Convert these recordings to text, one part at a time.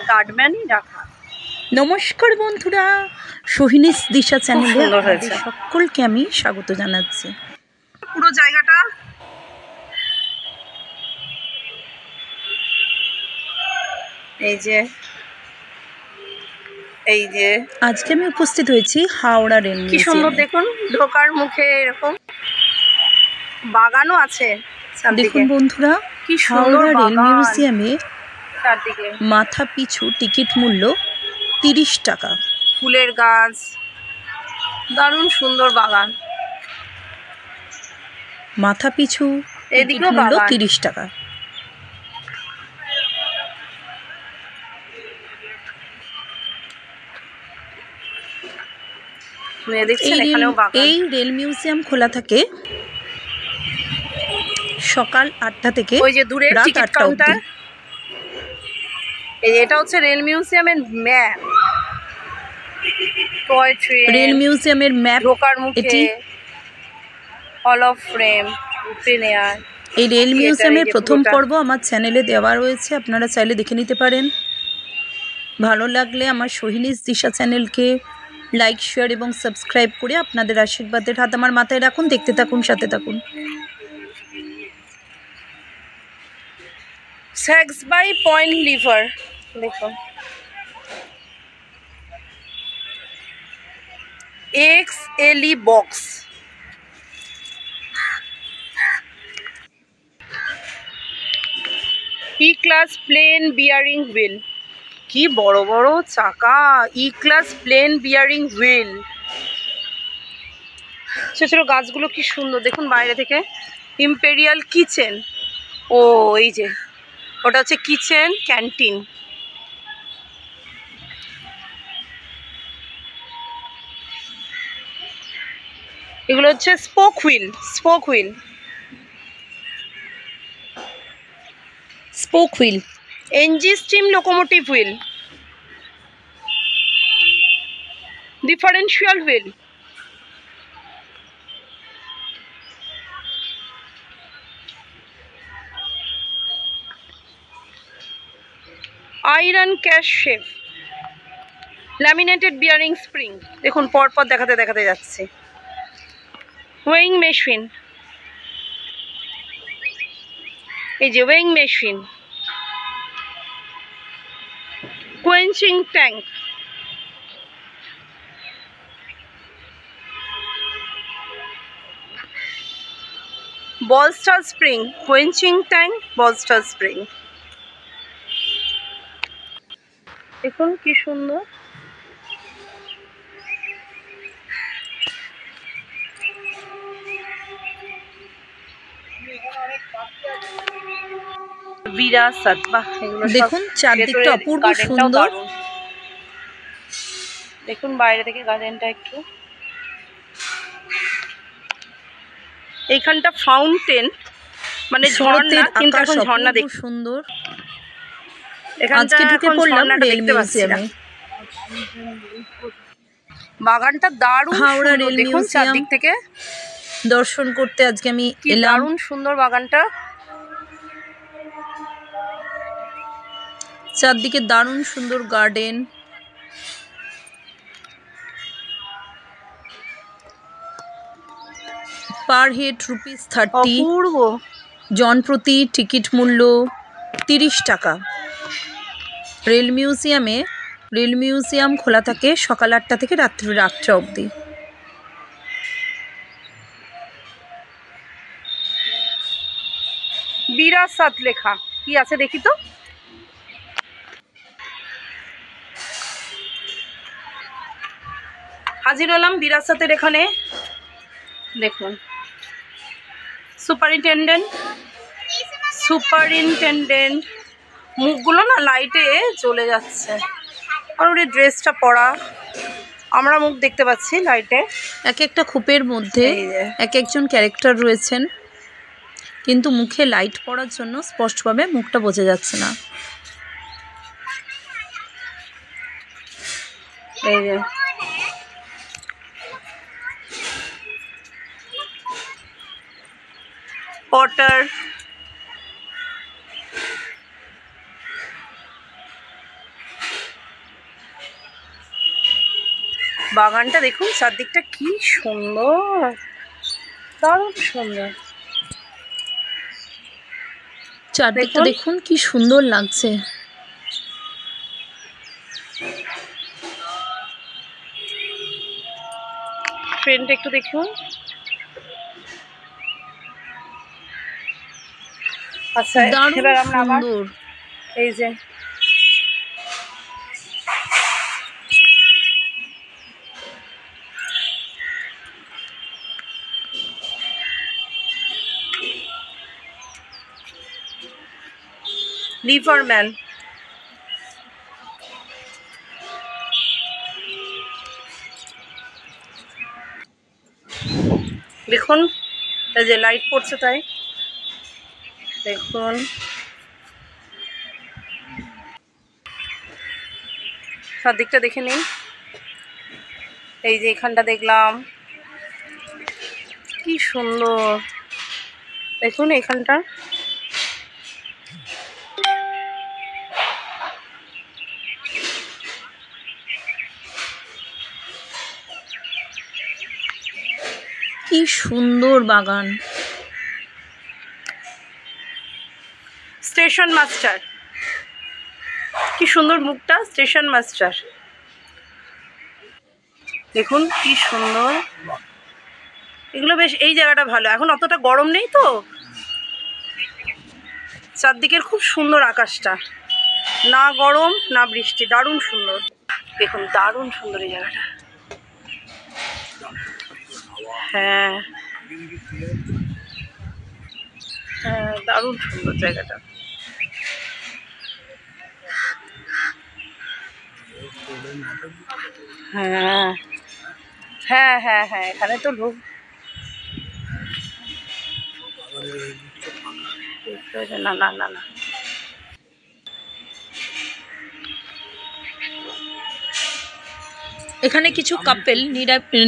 গার্ডম্যানই রাখা। নমস্কার বন্ধুরা, সোহিনীস দিশা চ্যানেলে আপনাদের সকলকে আমি স্বাগত জানাচ্ছি। পুরো জায়গাটা এই যে আজকে আমি উপস্থিত হয়েছি হাওড়া রেল কি সুন্দর দেখুন, ঢোকার মুখে এরকম বাগানও আছে। দেখুন বন্ধুরা, কি সুন্দর রেল মিউজিয়ামে চারদিকে মাথা পিছু টিকিট মূল্য 30 টাকা। ফুলের গাছ, দারুণ সুন্দর বাগান। মাথা পিছু টিকিট মূল্য 30 টাকা। এই রেল মিউজিয়াম খোলা থাকে সকাল 8টা থেকে ওই যে দূরে টিকিট কাউন্টার। এটা হচ্ছে রেল মিউজিয়ামের ম্যাপ, টয় ট্রেন, রেল মিউজিয়ামের ম্যাপ। ঢোকার মুখে hall of frame, open air. এই রেল মিউজিয়ামের প্রথম পর্ব আমার চ্যানেলে দেওয়া রয়েছে, আপনারা চাইলে দেখে নিতে পারেন। ভালো লাগলে আমার সোহিনীস দিশা চ্যানেলকে লাইক, শেয়ার এবং সাবস্ক্রাইব করে আপনাদের আশীর্বাদের হাত আমার মাথায় রাখুন। দেখতে থাকুন, সাথে থাকুন। স্যাক্স বাই পয়েন্ট লিভার, দেখুন XLE বক্স। ই ক্লাস প্লেন বিয়ারিং হুইল, কি বড় বড় চাকা। ই ক্লাস প্লেন বিয়ারিং হুইল। ছোট ছোট গাছগুলো কি সুন্দর দেখুন বাইরে থেকে। ইম্পেরিয়াল কিচেন, ও এই যে ওটা হচ্ছে কিচেন ক্যান্টিন। এগুলো হচ্ছে spoke wheel, spoke wheel, spoke wheel. NG steam locomotive wheel, differential wheel, iron cast shaft, laminated bearing spring. দেখুন পরপর দেখাতে দেখাতে যাচ্ছে। ওয়েইং মেশিন, এই যে weighing machine. Quenching tank, bolster spring, quenching tank, bolster spring. দেখুন কি সুন্দর। বিরাসত, বাহ, এগুলো দেখুন চারদিকটা অপূর্ব সুন্দর। দেখুন বাইরে থেকে গার্ডেনটা একটু। এইখানটা ফাউন্টেন, মানে ঝর্ণা, কিন্তু এখন ঝর্ণা দেখতে সুন্দর। আজকে ঢুকে পড়লাম রেল মিউজিয়ামে। বাগানটা দারুণ হাওড়া রেল দেখুন চারদিক থেকে দর্শন করতে আজকে আমি এলাম। দারুণ সুন্দর বাগানটা, চারদিকে দারুণ সুন্দর গার্ডেন। Per head ₹30। অপূর্ব। জন প্রতি টিকিট মূল্য 30 টাকা। রেল মিউজিয়াম খোলা থাকে সকাল 8টা থেকে রাত্রে অবধি। বিরাসত লেখা কি আছে দেখি তো। হাজির হলাম বিরাসতের এখানে। দেখুন সুপারিনটেন্ডেন্ট মুখগুলো না লাইটে চলে যাচ্ছে, আর ওর ড্রেসটা পরা, আমরা মুখ দেখতে পাচ্ছি লাইটে। এক একটা খোপের মধ্যে এক একজন ক্যারেক্টার রয়েছেন, কিন্তু মুখে লাইট পড়ার জন্য স্পষ্টভাবে মুখটা বোঝা যাচ্ছে না। এই যে পটার, বাগানটা দেখুন, চারদিকটা কি সুন্দর, দারুণ সুন্দর। চারদিকটা দেখুন কি সুন্দর লাগছে। ট্রেনটা একটু দেখুন। আচ্ছা, এবার আমরা আবার এই যে লিভারম্যান, দেখুন এই যে লাইট পড়ছে, তাই দেখুন চারদিকটা দেখে নিন। এই যে এখানটা দেখলাম কি সুন্দর, দেখুন এখানটা কি সুন্দর বাগান। স্টেশন মাস্টার, কি সুন্দর মুখটা, স্টেশন মাস্টার, দেখুন কি সুন্দর। এগুলো বেশ, এই জায়গাটা ভালো, এখন অতটা গরম নেই তো, চারদিকের খুব সুন্দর আকাশটা, না গরম না বৃষ্টি, দারুণ সুন্দর। দেখুন দারুণ সুন্দর এই জায়গাটা। হ্যাঁ হ্যাঁ, দারুণ সুন্দর জায়গাটা। হ্যাঁ হ্যাঁ হ্যাঁ হ্যাঁ, এখানে তো লোক, না না না না, এখানে কিছু কাপেল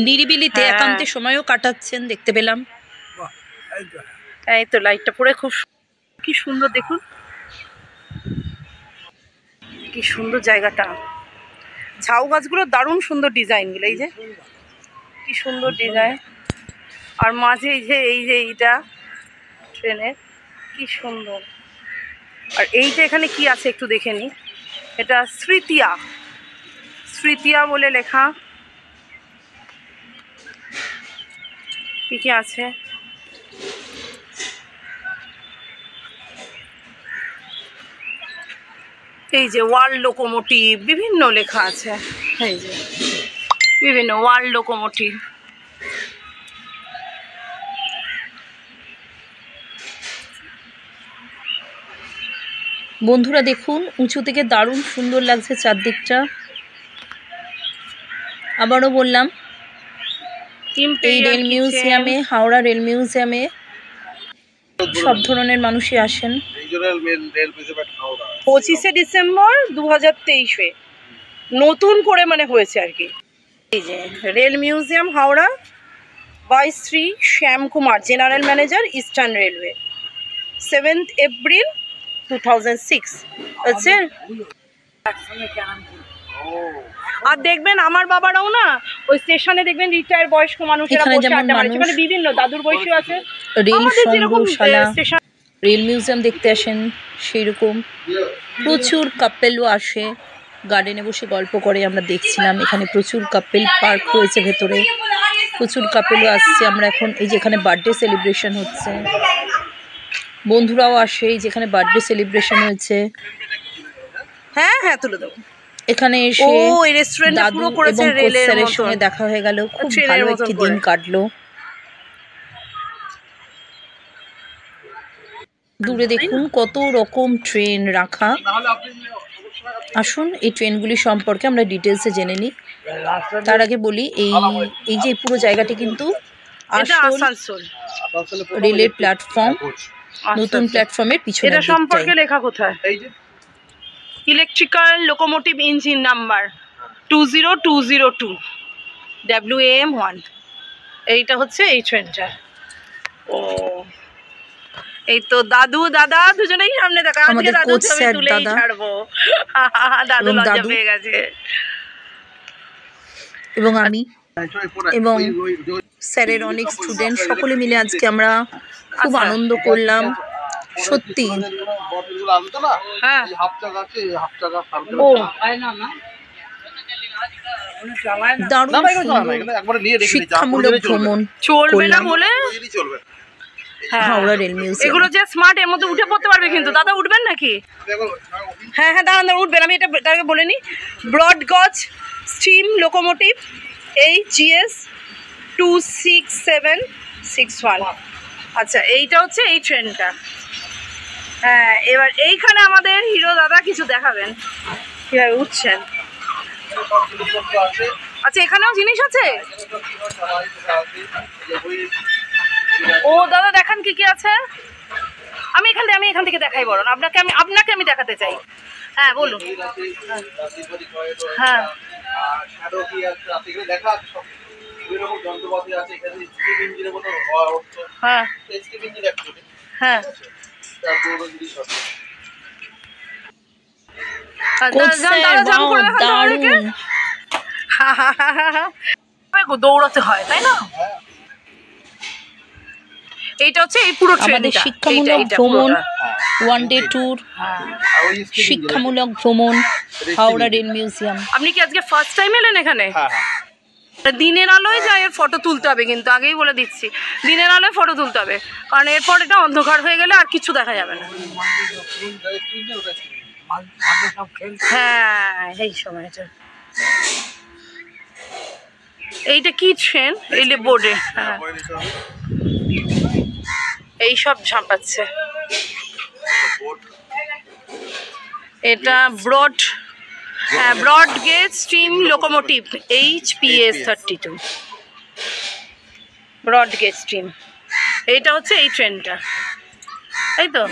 নিরিবিলিতে একান্তে সময়ও কাটাচ্ছেন দেখতে পেলাম। এই তো লাইটটা পড়ে খুব কি সুন্দর, দেখুন কি সুন্দর জায়গাটা। ঝাউ গাছগুলো দারুণ সুন্দর ডিজাইনগুলো, এই যে কি সুন্দর ডিজাইন, আর মাঝে এই যে এইটা ট্রেনের কি সুন্দর। আর এইটা এখানে কি আছে একটু দেখে নি, এটা স্মৃতিয়া, স্মৃতিয়া বলে লেখা, কি কি আছে, এই যে ওয়ার্ল্ড লোকোমোটিভ, বিভিন্ন লেখা আছে, এই যে বিভিন্ন ওয়ার্ল্ড লোকোমোটিভ। বন্ধুরা দেখুন উঁচু থেকে দারুণ সুন্দর লাগছে চারদিকটা। আবারও বললাম, এই রেল মিউজিয়ামে, হাওড়া রেল মিউজিয়ামে সব ধরনের মানুষই আসেন। 25শে ডিসেম্বর 2023 নতুন করে মানে হয়েছে আর কি। এই যে rail museum Howrah by Shri Shyam Kumar, general manager, eastern railway, 7th April 2006 হচ্ছে। আর দেখবেন আমার বাবারাও না ওই স্টেশনে দেখবেন রিটায়ার বয়স্ক মানুষেরা বসে আড্ডা মারে, সেখানে বিভিন্ন দাদুর বয়সী আছে, রেল সংগ্রহশালা, রেল মিউজিয়াম দেখতে আসেন, সেই রকম প্রচুর কাপেলও আসে, গার্ডেনে বসে গল্প করে। আমরা দেখছিলাম এখানে প্রচুর কাপেল পার্ক রয়েছে ভেতরে, প্রচুর কাপেলও আসছে। আমরা এখন এই যে এখানে বার্থডে সেলিব্রেশন হচ্ছে, বন্ধুরাও আসে, যেখানে বার্থডে সেলিব্রেশন হয়েছে। হ্যাঁ হ্যাঁ, তুলে দেবো। এখানে এসে এই রেস্টুরেন্টটা পুরো করেছে রেলের সঙ্গে দেখা হয়ে গেল, খুব ভালো একটি দিন কাটলো। দূরে দেখুন কত রকম ট্রেন রাখা। আসুন এই ট্রেনগুলি সম্পর্কে আমরা ডিটেলসে জেনে নিই। তার আগে বলি, এই যে পুরো জায়গাটি কিন্তু আসানসোল রেলের প্ল্যাটফর্ম, নতুন প্ল্যাটফর্মের পিছনে। এটা সম্পর্কে লেখা কোথায়? Electrical locomotive engine number 20202 WAM1, এইটা হচ্ছে এই ট্রেনটা। ও এই তো দাদু দাদা দুজনেই সামনে দেখা, আজকে দাদু ছবি তুলেই ছাড়বো, দাদু লজ্জা পেয়ে গেছে। এবং আমি এবং স্যারের অনেক স্টুডেন্ট সকলে মিলে আজকে আমরা খুব আনন্দ করলাম সত্যি। হ্যাঁ ও দারুণ সুন্দর শিক্ষামূলক ভ্রমণ চলবে না বলে হাওড়া রেল মিউজিয়াম। এগুলো যে স্মার্ট, এর মধ্যে উঠে পড়তে পারবে কিন্তু। দাদা উঠবেন নাকি? হ্যাঁ হ্যাঁ দাঁড়ান দাঁড়ান উঠবেন, আমি এটা তাকে বলে নিই। ব্রডগজ স্টিম লোকোমোটিভ HGS 26761। আচ্ছা এইটা হচ্ছে এই ট্রেনটা। হ্যাঁ এবার এইখানে আমাদের হিরো দাদা কিছু দেখাবেন কীভাবে উঠছেন। আচ্ছা এখানেও জিনিস আছে। ও দাদা দেখান কি কি আছে। আমি এখান থেকে দেখাই বরং আপনাকে আমি দেখাতে চাই। হ্যাঁ বলুন। হ্যাঁ হ্যাঁ হ্যাঁ দৌড়াতে হয় তাই না? এইটা হচ্ছে এই পুরো আমাদের শিক্ষামূলক ভ্রমণ, ওয়ান ডে ট্যুর, শিক্ষামূলক ভ্রমণ হাওড়া রেল মিউজিয়াম। আপনি কি আজকে ফার্স্ট টাইম এলেন এখানে? দিনের আলোয় যায় এর ফটো তুলতে হবে, কিন্তু আগেই বলে দিচ্ছি দিনের আলোয় ফটো তুলতে হবে, কারণ এরপর এটা অন্ধকার হয়ে গেলে আর কিছু দেখা যাবে না। হ্যাঁ এই সময়টা এইটা কি ট্রেন রেলে বোর্ডে। হ্যাঁ এই সব ঝাঁপাচ্ছে। এটা broad gauge steam locomotive HPS 32 broad gauge steam. এইটা হচ্ছে এই ট্রেনটা, তাই তো?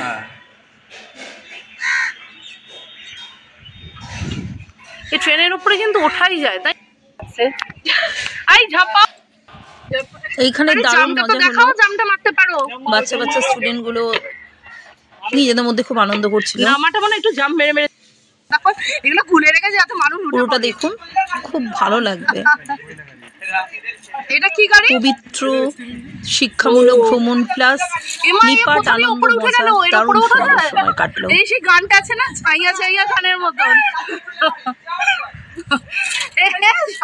এই ট্রেনের উপরে কিন্তু ওঠাই যায় তাই। আই ঝাপা এইখানে দারুণ মজা হলো। জামটা মারতে পারো। বাচ্চা স্টুডেন্ট গুলো নিজেদের মধ্যে খুব আনন্দ করছিল। নামাটা মানে একটু জাম্প মেরে মেরে দেখো, এগুলো খুলে রেখে যাতে মানুষ পুরোটা দেখুন, খুব ভালো লাগবে। এটা কি গাড়ি? পবিত্র শিক্ষামূলক ভ্রমণ প্লাস নিপাট আনন্দ মজা, দারুণ সময় কাটলো। এই সেই গানটা আছে না, ছাইয়া ছাইয়া গানের মতন।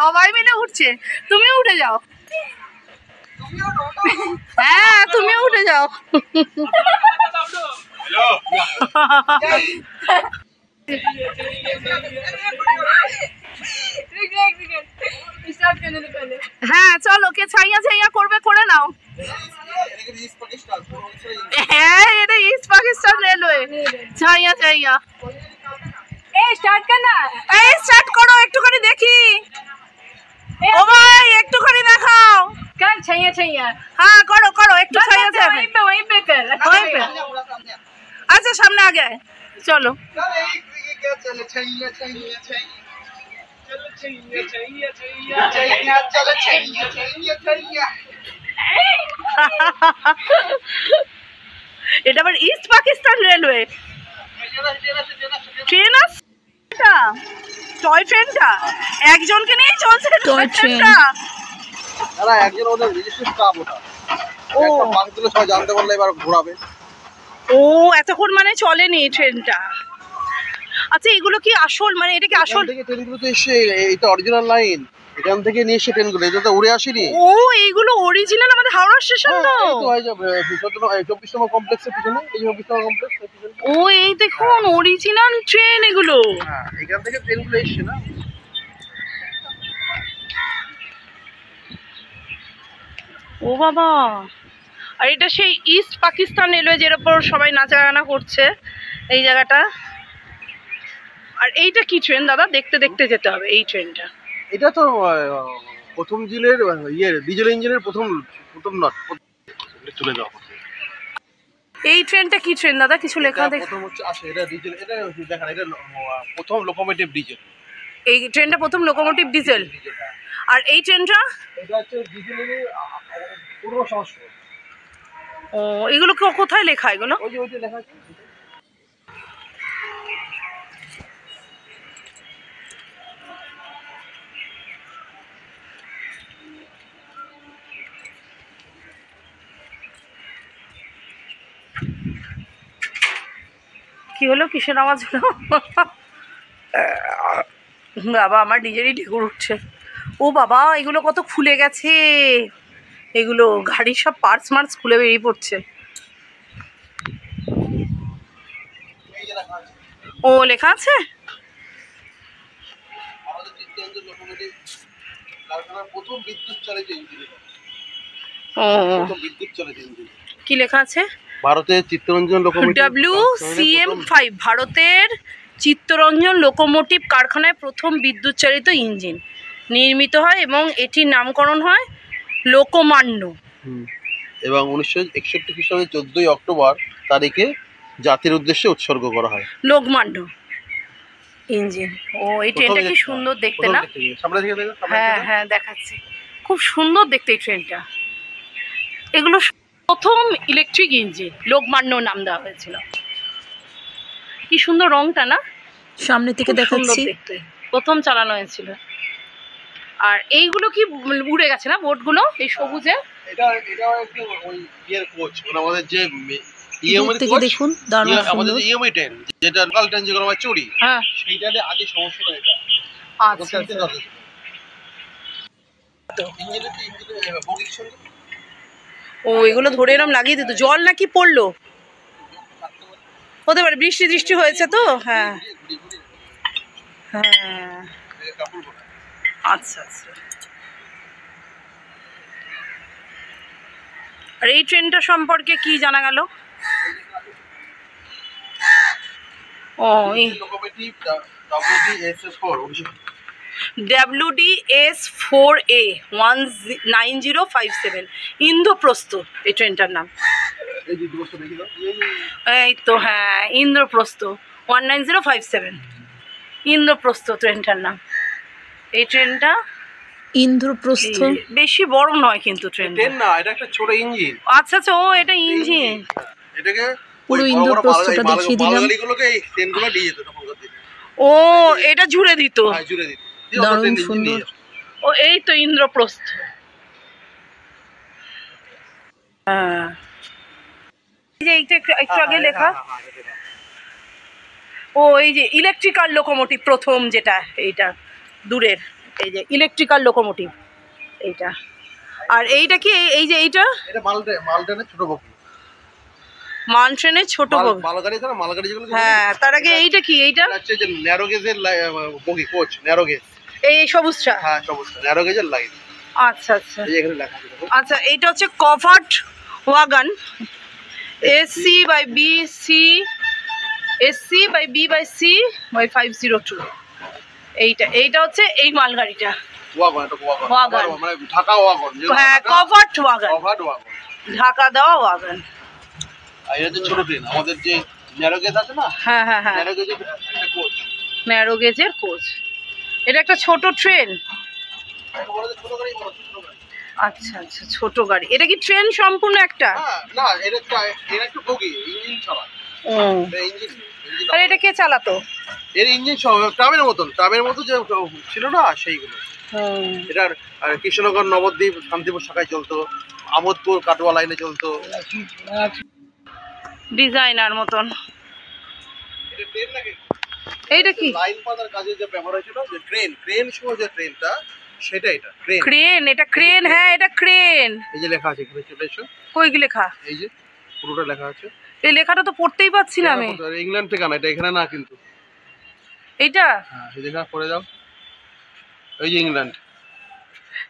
সবাই মিলে উঠছে, তুমিও উঠে যাও। হ্যাঁ তুমিও উঠে যাও। হ্যাঁ চলো, কে ছাইয়া ছাইয়া করবে করে নাও। হ্যাঁ এটা ইস্ট পাকিস্তান রেলওয়ে ছাইয়া ছাইয়া। স্টার্ট করো একটুখানি দেখি। ও ভাই একটুখানি দেখাও। कर छैया छैया। হ্যাঁ করো করো একটু ছাইয়া ছাইয়া। वहीं पे कर। আচ্ছা সামনে আগে চলো। এটা আবার ইস্ট পাকিস্তান রেলওয়ে ট্রেন আছে। টয় ট্রেনটা একজনকে নিয়ে চলছে। টয় ট্রেন একজন ওদের রেজিস্ট্রেশন স্টাফ ওটা। ও বাকিগুলো সবাই জানতে পারলে এবার ঘোরাবে। ও এতক্ষণ মানে চলেনি ট্রেনটা। আচ্ছা এগুলো কি আসল, মানে এটা কি আসল? ট্রেনগুলো তো এসে এটা অরিজিনাল লাইন, এখান থেকে নিয়ে এসে ট্রেনগুলো এটা তো উড়ে আসেনি। ও এইগুলো অরিজিনাল আমাদের হাওড়া স্টেশন তো। এই তো হয় যাবে 24 নম্বর কমপ্লেক্সের পিছনে, এই 24 নম্বর কমপ্লেক্স এর পিছনে। ও এই দেখুন অরিজিনাল ট্রেন এগুলো। হ্যাঁ এখান থেকে ট্রেনগুলো এসে না। ও বাবা, আর এটা সেই ইস্ট পাকিস্তান রেলওয়ে যের উপর সবাই নাচা গানা করছে এই জায়গাটা। আর এইটা কি ট্রেন দাদা? দেখতে দেখতে যেতে হবে এই ট্রেনটা। এটা তো প্রথম জিলের ডিজেল ইঞ্জিনের প্রথম নট চলে যাওয়া। এই ট্রেনটা কি ট্রেন দাদা? কিছু লেখা দেখ। প্রথম হচ্ছে আসে এটা ডিজেল, এটা দেখেন এটা প্রথম লোকোমোটিভ ডিজেল। এই ট্রেনটা প্রথম লোকোমোটিভ ডিজেল। আর এই ট্রেনটা এটা হচ্ছে ডিজেলের পূর্ব সংস্করণ। ও এগুলো কোথায় লেখা এগুলো? ওই যে ওইটা লেখা আছে। কি হলো, কিসের আওয়াজ হলো? বাবা, আমার নিজেরই ঢেকুর উঠছে। ও বাবা, এগুলো কত খুলে গেছে, এগুলো গাড়ির সব পার্টস মার্টস খুলে বেরিয়ে পড়ছে। ও লেখা আছে। ও কি লেখা আছে? ভারতের চিত্তরঞ্জন লোকোমোটিভ WCM5 ভারতের চিত্তরঞ্জন লোকোমোটিভ কারখানায় প্রথম বিদ্যুৎ চালিত ইঞ্জিন নির্মিত হয় এবং এটির নামকরণ হয় লোকমান্য। এবং 1961 খ্রিস্টাব্দের 14ই অক্টোবর তারিখে জাতির উদ্দেশ্যে উৎসর্গ করা হয়। লোকমান্য ইঞ্জিন। ও এই ট্রেনটা কি সুন্দর দেখতে না? হ্যাঁ হ্যাঁ দেখাচ্ছি, খুব সুন্দর দেখতে এই ট্রেনটা। এগুলো প্রথম ইলেকট্রিক ইঞ্জিন, লোকমান্য নাম দেওয়া হয়েছিল। কি সুন্দর রংটা না, সামনে থেকে দেখাচ্ছি, দেখতে প্রথম চালানো হয়েছিল। আর এইগুলো কি উড়ে গেছে না বোর্ডগুলো, এই সবুজে? এটা একটু ওই ইয়ের কোচ, মানে আমাদের যে দূর থেকে দেখুন দারুণ আমাদের সুন্দর। ইএমআই ট্রেন, যেটা লোকাল ট্রেন যেগুলো আমরা চড়ি, হ্যাঁ সেইটাতে আগে সমস্যা হয় এটা। আচ্ছা ও এগুলো ধরে এরম লাগিয়ে দিত, জল নাকি পড়লো হতে পারে, বৃষ্টি দৃষ্টি হয়েছে তো। হ্যাঁ হ্যাঁ আচ্ছা আচ্ছা। আর এই ট্রেনটা সম্পর্কে কি জানা গেল? ও WDS4A 19057 ইন্দ্রপ্রস্থ এই ট্রেনটার নাম। এই তো হ্যাঁ, ইন্দ্রপ্রস্থ 19057 ইন্দ্রপ্রস্থ ট্রেনটার নাম। এই ট্রেনটা ইন্দ্রপ্রস্থ বেশি বড় নয় কিন্তু ট্রেন না, এটা একটা ছোট ইঞ্জিন। আচ্ছা আচ্ছা, ও এটা ইঞ্জিন। এটাকে পুরো ইন্দ্রপ্রস্থটা দেখিয়ে দিলাম। মালগাড়িগুলোকে এই ট্রেনগুলো নিয়ে যেত তখনকার দিনে। ও এটা জুড়ে দিত, জুড়ে দিত, দারুণ সুন্দর। ও এই তো ইন্দ্রপ্রস্থ। হ্যাঁ এই যে এইটা একটু আগে লেখা। ও এই যে ইলেকট্রিক্যাল লোকোমোটিভ প্রথম, যেটা এইটা দূরের, এই যে ইলেকট্রিক্যাল লোকোমোটিভ এইটা। আর এইটা কি, এই যে এইটা এটা মালট্রেনের ছোট বগি, মান ট্রেনের ছোট বগি। মালগাড়ি আছে না, মালগাড়ি যেগুলো। হ্যাঁ তার আগে এইটা কি, এইটা হচ্ছে যে ন্যারো গেজের বগি, কোচ ন্যারো গেজ। এই সবুজটা? হ্যাঁ সবুজটা ন্যারো গেজের লাইন। আচ্ছা আচ্ছা, এই এখানে লেখা আছে দেখো। আচ্ছা এইটা হচ্ছে কভার্ড ওয়াগন SC/B/C/502। এইটা হচ্ছে এই মালগাড়িটা, ওয়াগন মানে ঢাকা ওয়াগন। হ্যাঁ কভার্ড ওয়াগন, ঢাকা দেওয়া ওয়াগন। আর এটা হচ্ছে ছোট ট্রেন, আমাদের যে ন্যারো গেজ আছে না, হ্যাঁ হ্যাঁ হ্যাঁ, ন্যারো গেজের একটা কোচ। ন্যারো গেজের কোচ। এটা একটা ছোট ট্রেন। আচ্ছা আচ্ছা, ছোট গাড়ি। এটা কি ট্রেন সম্পূর্ণ একটা? না, এটা একটু বগি, ইঞ্জিন ছাড়া। ও আর এটা কে চালাতো? এর ইঞ্জিন সব ট্রামের মতো যে ছিল না সেইগুলো। এটার কৃষ্ণনগর, নবদ্বীপ, শান্তিপুর শাখায় চলতো, আমোদপুর কাটোয়া লাইনে চলতো। ডিজাইনার মতন। এইটা কি লাইন পাতার কাজে যে ব্যবহার হয়েছিল, যে ক্রেন সহ যে ট্রেনটা, সেটা এটা ক্রেন। এটা ক্রেন, হ্যাঁ এটা ক্রেন। এই যে লেখা আছে এখানে, চলে এসো। কই কি লেখা? এই যে পুরোটা লেখা আছে। এই লেখাটা তো পড়তেই পাচ্ছি না আমি। ইংল্যান্ড থেকে না, এটা এখানে না কিন্তু। এইটা হ্যাঁ এই দেখা পড়ে যাও, এই যে ইংল্যান্ড।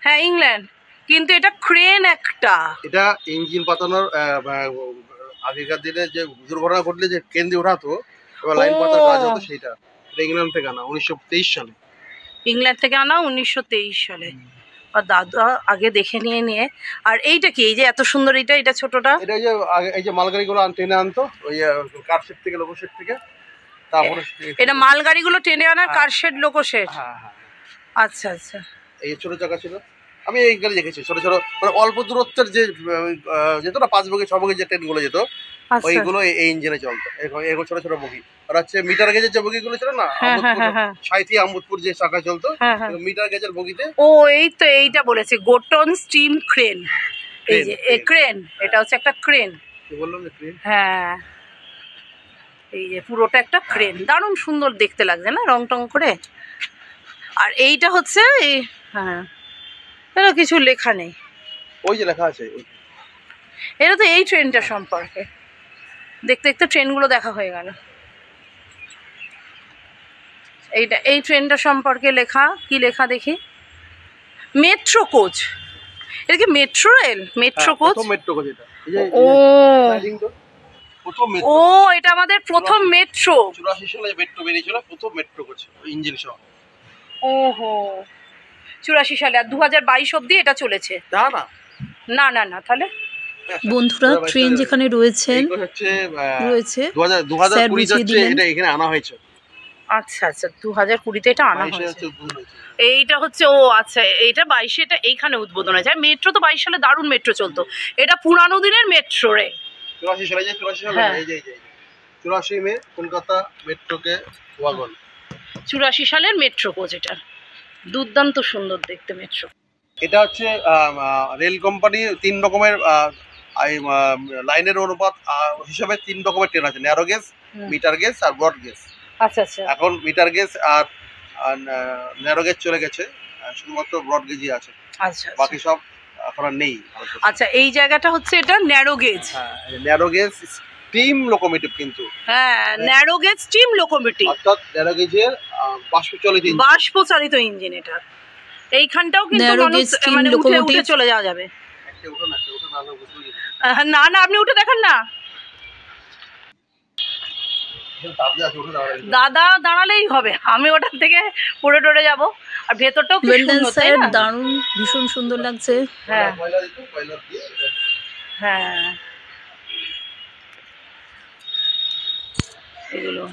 হ্যাঁ ইংল্যান্ড, কিন্তু এটা ক্রেন একটা। এটা ইঞ্জিন পাতানোর আগেকার দিনে যে দুর্ঘটনা ঘটলে যে ট্রেন দিয়ে ওঠাতো, এবার লাইন পাতার কাজ হতো, সেইটা। এটা ইংল্যান্ড থেকে আনা 1923 সালে। ইংল্যান্ড থেকে আনা 1923 সালে। আর দাদা আগে দেখে নিয়ে। আর এইটা কি, এই যে এত সুন্দর, এটা ছোটটা? এটা এই যে মালগাড়িগুলো ট্রেনে আনতো, ওই কারশেড থেকে, লোকোশেড থেকে। তারপরে এটা মালগাড়িগুলো টেনে আনার কারশেড, লোকোশেড। হ্যাঁ হ্যাঁ। আচ্ছা আচ্ছা, এই ছোট চাকা ছিল। আমি এই গাড়ি দেখেছি ছোট ছোট, মানে অল্প দূরত্বের যে যেত না, 5 বগি 6 বগি যে ট্রেনগুলো যেত, ওইগুলো এই ইঞ্জিনে চলতো। এগুলো ছোট ছোট বগি। আর হচ্ছে মিটার গেজের যে বগিগুলো ছিল না, সাঁইথিয়া আমোদপুর যে চাকা চলতো, মিটার গেজের বগিতে। ও এই তো এইটা বলেছে গোটন স্টিম ক্রেন। এই যে ক্রেন, এটা হচ্ছে একটা ক্রেন। বললাম যে ট্রেন। হ্যাঁ, এই যে পুরোটা একটা ক্রেন, দারুণ সুন্দর দেখতে লাগছে না রং টং করে। আর এইটা হচ্ছে এই, হ্যাঁ এটা কিছু লেখা নেই, ওই যে লেখা আছে এটা তো এই ট্রেনটা সম্পর্কে। দেখতে দেখতে ট্রেনগুলো দেখা হয়ে গেল। এইটা এই ট্রেনটা সম্পর্কে লেখা, কি লেখা দেখি, মেট্রো কোচ। এটা কি metro rail? Metro coach, metro coach এটা। এই যে ও প্রথম মেট্রো, ও এটা আমাদের প্রথম মেট্রো। 84 সালে মেট্রো বেরিয়েছিল, প্রথম মেট্রো কোচ ইঞ্জিন সহ। ওহো, 84 সালে, আর 2022 অবধি এটা চলেছে। না না না না না, তাহলে বন্ধুরা ট্রেন যেখানে রয়েছেন রয়েছে 2020 হচ্ছে এটা এখানে আনা হয়েছে। আচ্ছা আচ্ছা, 2020-তে এটা আনা হয়েছে। এইটা হচ্ছে, ও আচ্ছা, এইটা 22-এ এটা এইখানে উদ্বোধন হয়েছে। মেট্রো তো 22 সালে দারুণ মেট্রো চলতো, এটা পুরানো দিনের মেট্রো রে। 84 সালে, 84 সালে এই যে 84 মে কলকাতা মেট্রোকে ওয়াগন। 84 সালের মেট্রো কোচ, এটা দুর্দান্ত সুন্দর দেখতে মেট্রো। এটা হচ্ছে রেল কোম্পানি 3 রকমের লাইনের অনুপাত হিসাবে 3 রকমের ট্রেন আছে, ন্যারো গেজ, মিটার গেজ আর ব্রড গেজ। আচ্ছা আচ্ছা, এখন মিটার গেজ আর ন্যারো গেজ চলে গেছে, শুধুমাত্র ব্রড গেজই আছে, আচ্ছা বাকি সব এখন আর নেই। আচ্ছা, এই জায়গাটা হচ্ছে এটা ন্যারো গেজ। হ্যাঁ, ন্যারো গেজ স্টিম লোকোমোটিভ, কিন্তু হ্যাঁ ন্যারো গেজ স্টিম লোকোমোটিভ, অর্থাৎ ন্যারো গেজের বাষ্পচালিত ইঞ্জিন এটা। এইখানটাও কিন্তু মানুষ মানে উঠে উঠে চলে যাওয়া যাবে। না না, আপনি উঠে দেখেন না, দাদা দাঁড়ালেই হবে, আমি ওটার থেকে পড়ে টরে যাবো। আর ভেতরটাও কি সুন্দর, তাই না? দারুণ, ভীষণ সুন্দর লাগছে। হ্যাঁ হ্যাঁ, এগুলো।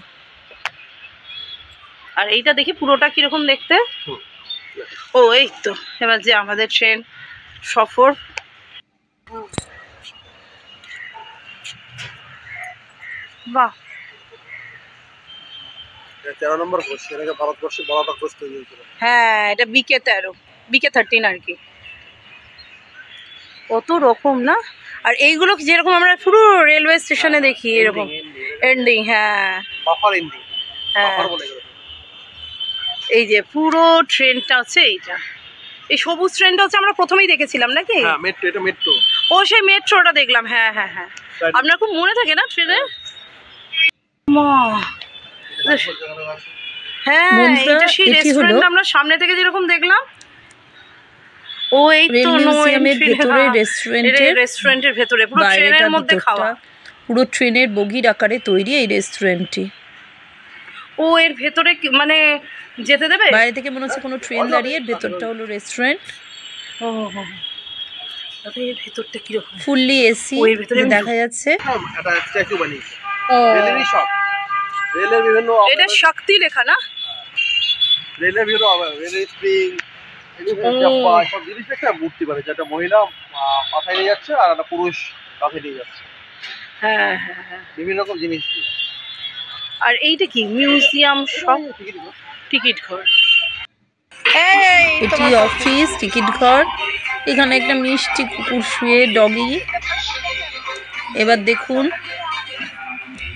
আর এইটা দেখি পুরোটা কিরকম দেখতে। ও এই তো, এবার যে আমাদের ট্রেন সফর। বাহ, 13 নম্বর কোচ, এটাকে ভারতবর্ষে 12টা কোচ তৈরি হয়েছিল। হ্যাঁ এটা BK-13, BK-13 আর কি। কত রকম না। আর এইগুলো যেরকম আমরা পুরো রেলওয়ে স্টেশনে দেখি এরকম এন্ডিং। হ্যাঁ বাফার এন্ডিং, হ্যাঁ, বাফার বলে গেল। এই যে পুরো ট্রেনটা হচ্ছে এইটা, এই সবুজ ট্রেনটা হচ্ছে আমরা প্রথমেই দেখেছিলাম নাকি? হ্যাঁ মেট্রো, এটা মেট্রো। ও সেই মেট্রোটা দেখলাম, হ্যাঁ হ্যাঁ হ্যাঁ। আপনার খুব মনে থাকে না ট্রেনে? হ্যাঁ, এটা সেই রেস্টুরেন্ট আমরা সামনে থেকে যেরকম দেখলাম। ও এই তো রেস্টুরেন্টের ভেতরে, পুরো ট্রেনের মধ্যে খাওয়া, পুরো ট্রেনের বগির আকারে তৈরি এই রেস্টুরেন্টটি। ও এর ভেতরে মানে যেতে দেবে? বাইরে থেকে মনে হচ্ছে কোনো ট্রেন দাঁড়িয়ে, ভেতরটা হলো রেস্টুরেন্ট। ও এর ভেতরটা কিরকম? ফুললি এসি দেখা যাচ্ছে। এটা স্ট্যাচু বানিয়েছে, রেলেরই সব, রেলের বিভিন্ন, এটা শক্তি লেখা না, রেলের বিভিন্ন রেলের স্প্রিং, সব জিনিস একটা মূর্তি বানিয়েছে। একটা মহিলা মাথায় নিয়ে যাচ্ছে আর একটা পুরুষ কাঁধে নিয়ে যাচ্ছে। হ্যাঁ হ্যাঁ হ্যাঁ, বিভিন্ন রকম জিনিস। আর এইটা কি মিউজিয়াম সব, টিকিট ঘর। এটি অফিস, টিকিট ঘর। এখানে একটা মিষ্টি কুকুর শুয়ে, ডগি। এবার দেখুন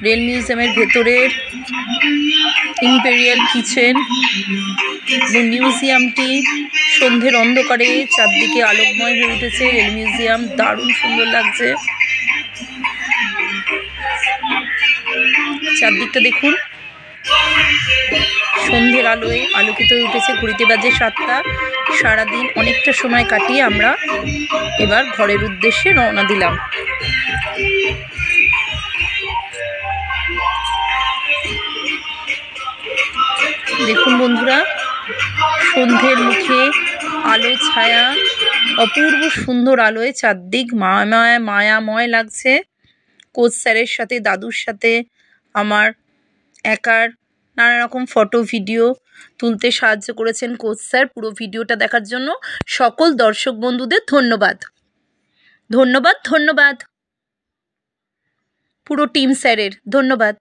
রেল মিউজিয়ামের ভেতরের ইম্পেরিয়াল কিচেন। মিউজিয়ামটি সন্ধ্যের অন্ধকারে চারদিকে আলোকময় হয়ে উঠেছে। রেল মিউজিয়াম দারুণ সুন্দর লাগছে। চারদিকটা দেখুন, সন্ধ্যের আলোয় আলোকিত হয়ে উঠেছে। ঘড়িতে বাজে 7টা। সারাদিন অনেকটা সময় কাটিয়ে আমরা এবার ঘরের উদ্দেশ্যে রওনা দিলাম। দেখুন বন্ধুরা, সন্ধ্যের মুখে আলো ছায়া, অপূর্ব সুন্দর আলোয় চারদিক মায়াময় লাগছে। কোচ স্যারের সাথে, দাদুর সাথে আমার একার নানা রকম ফটো ভিডিও তুলতে সাহায্য করেছেন কোচ স্যার। পুরো ভিডিওটা দেখার জন্য সকল দর্শক বন্ধুদের ধন্যবাদ ধন্যবাদ ধন্যবাদ, পুরো টিম স্যারের ধন্যবাদ।